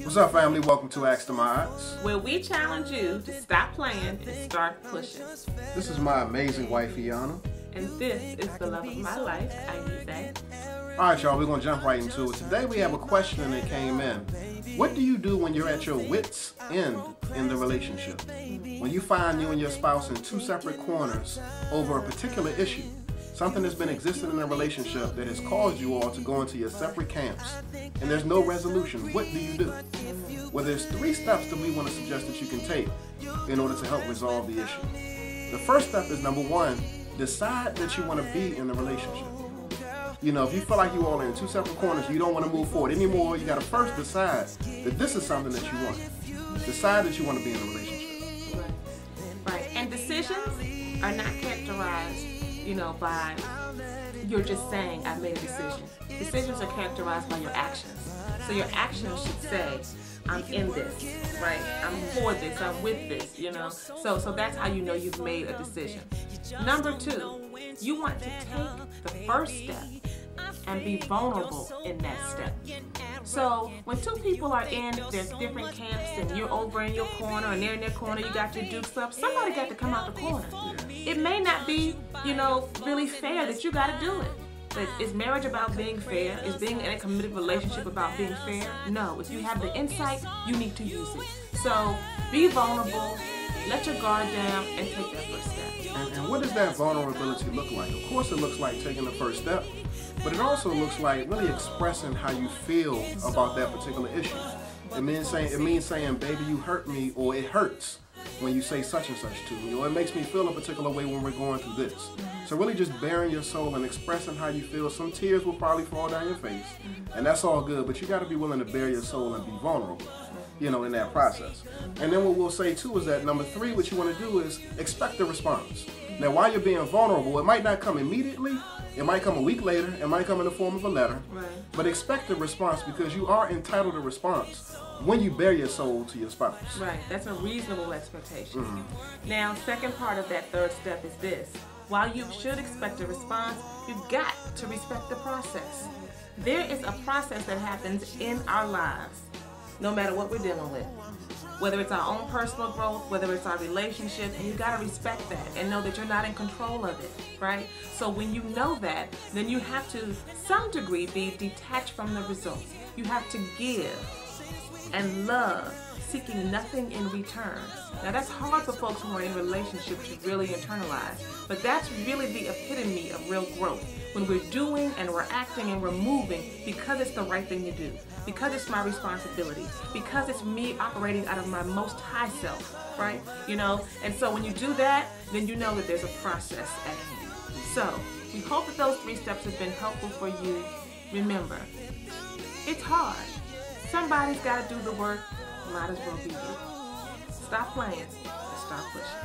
What's up, family? Welcome to Ask the Mods, where we challenge you to stop playing and start pushing. This is my amazing wife, Iana. And this is the love of my life, Aise. Alright, y'all, we're going to jump right into it. Today we have a question that came in. What do you do when you're at your wit's end in the relationship? When you find you and your spouse in two separate corners over a particular issue, something that's been existing in a relationship that has caused you all to go into your separate camps, and there's no resolution, what do you do? Well, there's 3 steps that we want to suggest that you can take in order to help resolve the issue. The first step is, number 1, decide that you want to be in the relationship. You know, if you feel like you all are in 2 separate corners, you don't want to move forward anymore, you got to first decide that this is something that you want. Decide that you want to be in a relationship. Right. And decisions are not characterized, by you're just saying, I made a decision. Decisions are characterized by your actions. So your actions should say, I'm in this, right? I'm for this, I'm with this, So that's how you know you've made a decision. Number 2, you want to take the first step and be vulnerable in that step. So when 2 people are in their different camps and you're over in your corner and they're in their corner, you got your dukes up, somebody got to come out the corner. It may not be, really fair that you got to do it. But is marriage about being fair? Is being in a committed relationship about being fair? No. If you have the insight, you need to use it. So be vulnerable, let your guard down, and take that first step. And what does that vulnerability look like? Of course it looks like taking the first step, but it also looks like really expressing how you feel about that particular issue. It means saying, baby, you hurt me, or it hurts when you say such and such to me, or it makes me feel a particular way when we're going through this. So really just bearing your soul and expressing how you feel. Some tears will probably fall down your face, and that's all good, but you got to be willing to bare your soul and be vulnerable, in that process. And then what we'll say too is that number 3, what you want to do is expect a response. Now, while you're being vulnerable, it might not come immediately. It might come a week later. It might come in the form of a letter. Right. But expect a response, because you are entitled to a response when you bare your soul to your spouse. Right. That's a reasonable expectation. Now, second part of that third step is this. While you should expect a response, you've got to respect the process. There is a process that happens in our lives, no matter what we're dealing with. Whether it's our own personal growth, whether it's our relationship, and you gotta respect that and know that you're not in control of it, right? So when you know that, then you have to, some degree, be detached from the results. You have to give and love, seeking nothing in return. Now that's hard for folks who are in relationships to really internalize, but that's really the epitome of real growth. When we're doing and we're acting and we're moving because it's the right thing to do, because it's my responsibility, because it's me operating out of my most high self, right? And so when you do that, then you know that there's a process at hand. So we hope that those 3 steps have been helpful for you. Remember, it's hard. Somebody's got to do the work. Might as well be you. Stop playing and start pushing.